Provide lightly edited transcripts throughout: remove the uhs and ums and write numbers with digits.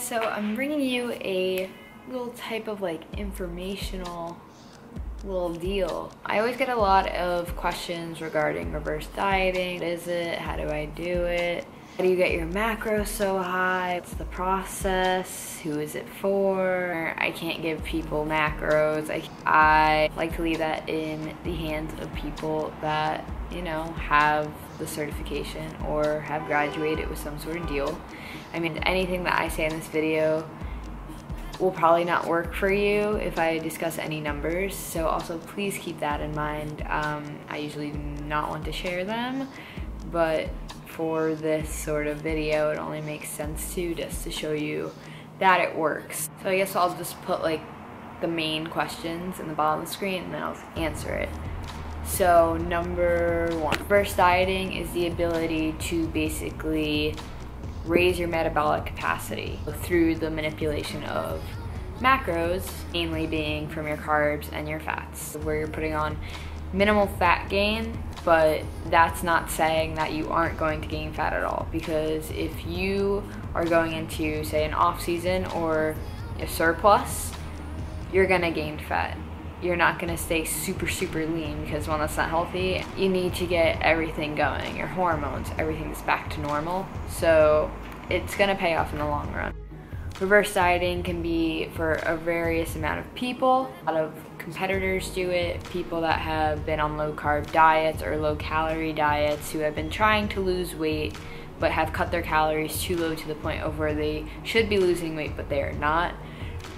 guys, so I'm bringing you a little type of like informational little deal. I always get a lot of questions regarding reverse dieting. What is it? How do I do it? How do you get your macros so high? What's the process? Who is it for? I can't give people macros. I like to leave that in the hands of people that, you know, have the certification or have graduated with some sort of deal. I mean, anything that I say in this video will probably not work for you if I discuss any numbers, so also please keep that in mind. I usually do not want to share them, but for this sort of video it only makes sense to just to show you that it works. So I guess I'll just put like the main questions in the bottom of the screen and then I'll answer it. So number one, reverse dieting is the ability to basically raise your metabolic capacity through the manipulation of macros, mainly being from your carbs and your fats, where you're putting on minimal fat gain, but that's not saying that you aren't going to gain fat at all, because if you are going into, say, an off season or a surplus, you're gonna gain fat. You're not gonna stay super lean, because one, that's not healthy. You need to get everything going, your hormones, everything's back to normal, so it's gonna pay off in the long run. Reverse dieting can be for a various amount of people. A lot of competitors do it, people that have been on low carb diets or low calorie diets, who have been trying to lose weight but have cut their calories too low to the point of where they should be losing weight but they are not.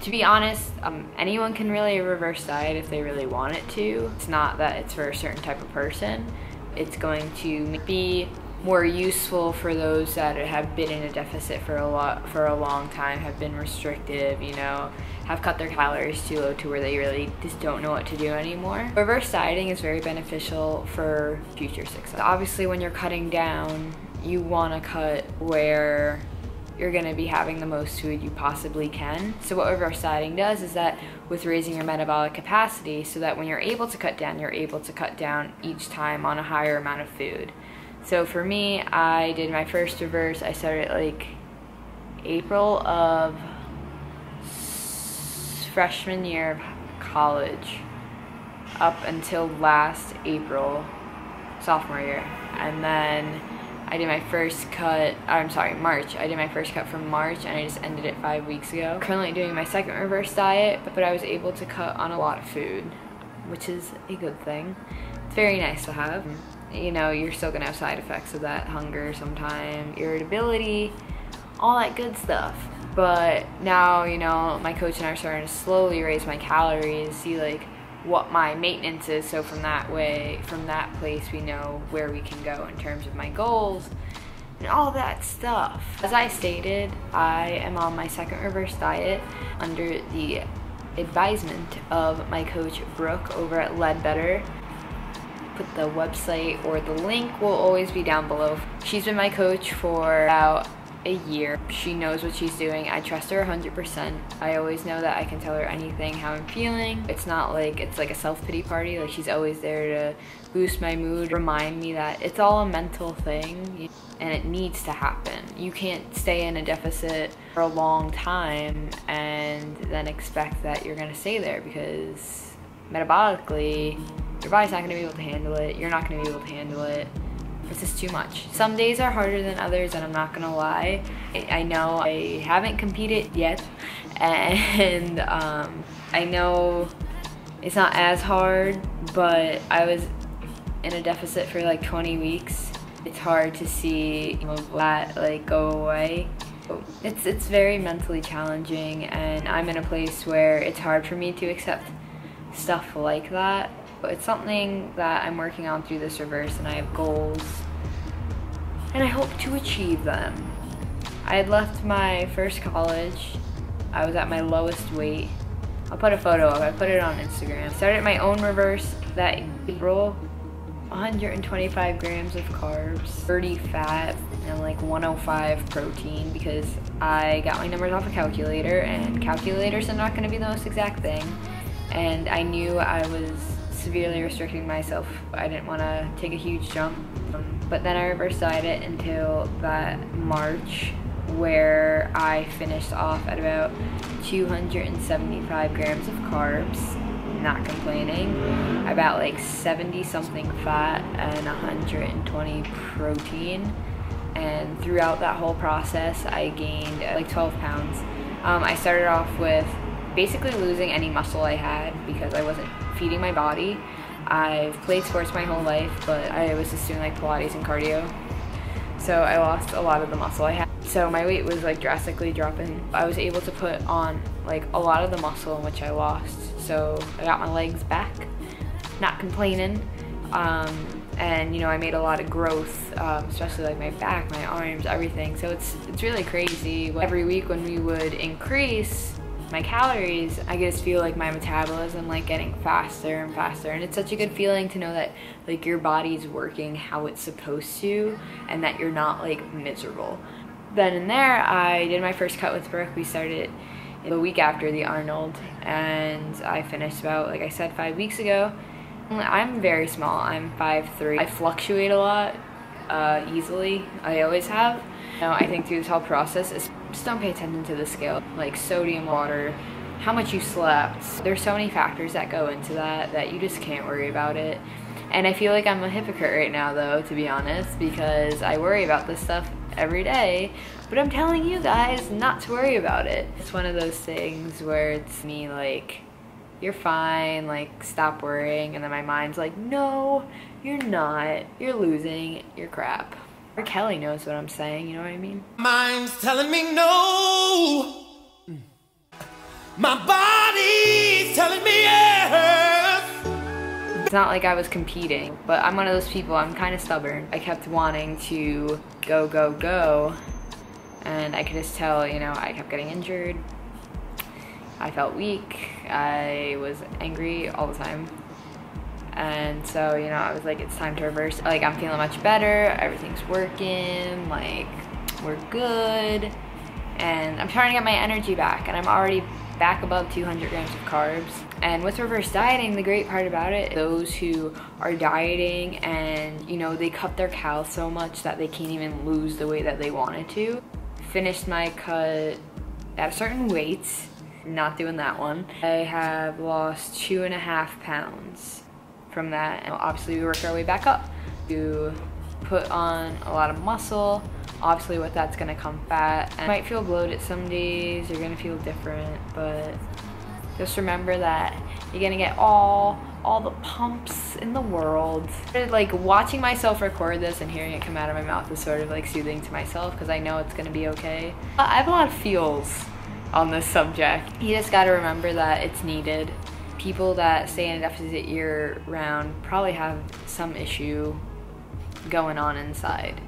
To be honest, anyone can really reverse diet if they really want it to. It's not that it's for a certain type of person. It's going to be more useful for those that have been in a deficit for a long time, have been restrictive, you know, have cut their calories too low to where they really just don't know what to do anymore. Reverse dieting is very beneficial for future success. Obviously, when you're cutting down, you want to cut where you're going to be having the most food you possibly can. So what reverse dieting does is that with raising your metabolic capacity, so that when you're able to cut down, you're able to cut down each time on a higher amount of food. So for me, I did my first reverse, I started like April of freshman year of college up until last April, sophomore year. And then I did my first cut, March. I did my first cut from March and I just ended it 5 weeks ago. Currently doing my second reverse diet, but I was able to cut on a lot of food, which is a good thing. It's very nice to have. You know, you're still gonna have side effects of that, hunger sometimes, irritability, all that good stuff. But now, you know, my coach and I are starting to slowly raise my calories, see like what my maintenance is, so from that place we know where we can go in terms of my goals and all that stuff. As I stated, I am on my second reverse diet under the advisement of my coach Brooke over at LEDBETTER. Put the website or the link will always be down below. She's been my coach for about a year. She knows what she's doing. I trust her 100%. I always know that I can tell her anything, how I'm feeling. It's not like it's like a self-pity party. Like, she's always there to boost my mood, remind me that it's all a mental thing and it needs to happen. You can't stay in a deficit for a long time and then expect that you're gonna stay there, because metabolically your body's not gonna be able to handle it. You're not gonna be able to handle it. It's just too much. Some days are harder than others, and I'm not gonna lie. I know I haven't competed yet, and I know it's not as hard, but I was in a deficit for like 20 weeks. It's hard to see that like go away. It's very mentally challenging, and I'm in a place where it's hard for me to accept stuff like that. It's something that I'm working on through this reverse, and I have goals and I hope to achieve them. I had left my first college. I was at my lowest weight. I'll put a photo of it. I put it on Instagram. Started my own reverse that April. 125 grams of carbs, 30 fat, and like 105 protein, because I got my numbers off a calculator, and calculators are not going to be the most exact thing. And I knew I was severely restricting myself. I didn't want to take a huge jump. But then I reverse dieted until that March where I finished off at about 275 grams of carbs, not complaining, about like 70 something fat and 120 protein. And throughout that whole process, I gained like 12 pounds. I started off with basically losing any muscle I had because I wasn't feeding my body. I've played sports my whole life, but I was just doing like Pilates and cardio. So I lost a lot of the muscle I had. So my weight was like drastically dropping. I was able to put on like a lot of the muscle in which I lost. So I got my legs back, not complaining. And you know, I made a lot of growth, especially like my back, my arms, everything. So it's really crazy. Every week when we would increase my calories, I just feel like my metabolism like getting faster and faster, and it's such a good feeling to know that like your body's working how it's supposed to and that you're not like miserable. Then and there, I did my first cut with Brooke. We started the week after the Arnold, and I finished about, like I said, 5 weeks ago. I'm very small. I'm 5'3". I fluctuate a lot easily. I always have. I think through this whole process is just don't pay attention to the scale, like sodium, water, how much you slept. There's so many factors that go into that you just can't worry about it. And I feel like I'm a hypocrite right now though, to be honest, because I worry about this stuff every day, but I'm telling you guys not to worry about it. It's one of those things where it's me like, you're fine, like stop worrying, and then my mind's like, no, you're not, you're losing, you're crap. Or Kelly knows what I'm saying, you know what I mean? Mind's telling me no. My body's telling me yes. It's not like I was competing, but I'm one of those people, I'm kind of stubborn. I kept wanting to go, go, go, and I could just tell, you know, I kept getting injured. I felt weak, I was angry all the time. And so, you know, I was like, it's time to reverse. Like, I'm feeling much better, everything's working, like, we're good. And I'm trying to get my energy back, and I'm already back above 200 grams of carbs. And with reverse dieting, the great part about it, those who are dieting and, you know, they cut their calories so much that they can't even lose the weight that they wanted to. Finished my cut at a certain weight, not doing that one. I have lost 2.5 pounds. From that, and obviously we work our way back up to put on a lot of muscle. Obviously with that's gonna come fat, and you might feel bloated some days, you're gonna feel different, but just remember that you're gonna get all the pumps in the world. Like watching myself record this and hearing it come out of my mouth is sort of like soothing to myself because I know it's gonna be okay. I have a lot of feels on this subject. You just gotta remember that it's needed. People that stay in a deficit year round probably have some issue going on inside,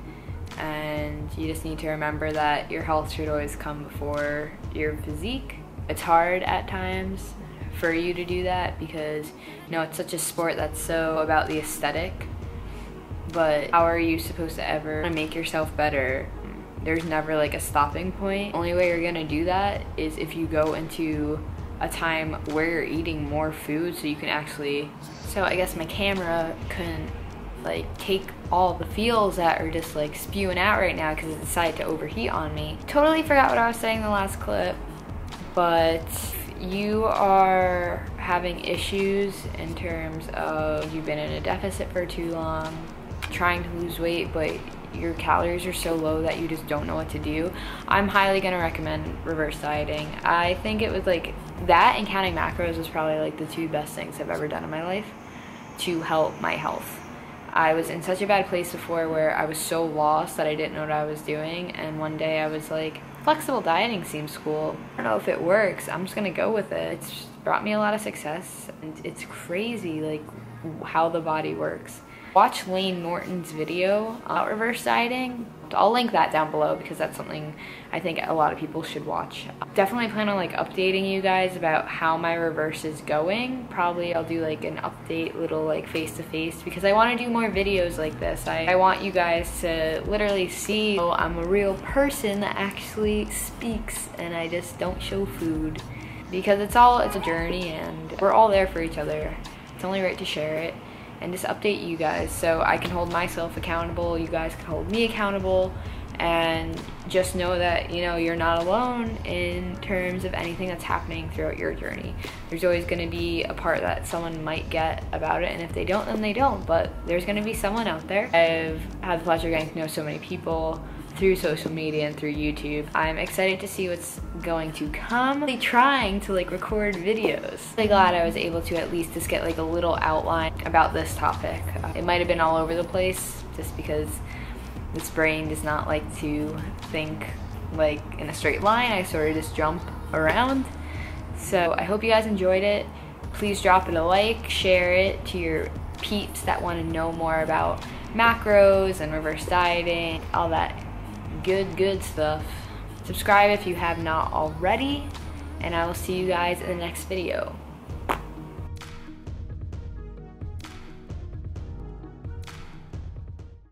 and you just need to remember that your health should always come before your physique. It's hard at times for you to do that because, you know, it's such a sport that's so about the aesthetic, but how are you supposed to ever make yourself better? There's never like a stopping point. The only way you're gonna do that is if you go into a time where you're eating more food so you can actually, so I guess my camera couldn't like take all the Feelz that are just like spewing out right now because it decided to overheat on me. Totally forgot what I was saying in the last clip, but you are having issues in terms of you've been in a deficit for too long, trying to lose weight, but your calories are so low that you just don't know what to do. I'm highly gonna recommend reverse dieting. I think it was like that, and counting macros was probably like the two best things I've ever done in my life to help my health. I was in such a bad place before where I was so lost that I didn't know what I was doing, and one day I was like, flexible dieting seems cool. I don't know if it works, I'm just gonna go with it. It's brought me a lot of success, and it's crazy like how the body works. Watch Norton's video about reverse dieting. I'll link that down below because that's something I think a lot of people should watch. Definitely plan on like updating you guys about how my reverse is going. Probably I'll do like an update little like face-to-face because I want to do more videos like this. I want you guys to literally see, oh, I'm a real person that actually speaks and I just don't show food, because it's a journey and we're all there for each other. It's only right to share it and just update you guys so I can hold myself accountable, you guys can hold me accountable, And just know that, you know, you're not alone in terms of anything that's happening throughout your journey. There's always going to be a part that someone might get about it, and if they don't, then they don't, but there's going to be someone out there. I've had the pleasure of getting to know so many people through social media and through YouTube. I'm excited to see what's going to come. I'm trying to like record videos. I'm glad I was able to at least just get like a little outline about this topic. It might have been all over the place just because this brain does not like to think like in a straight line. I sort of just jump around. So I hope you guys enjoyed it. Please drop it a like, share it to your peeps that want to know more about macros and reverse dieting, all that good stuff. Subscribe if you have not already, and I will see you guys in the next video.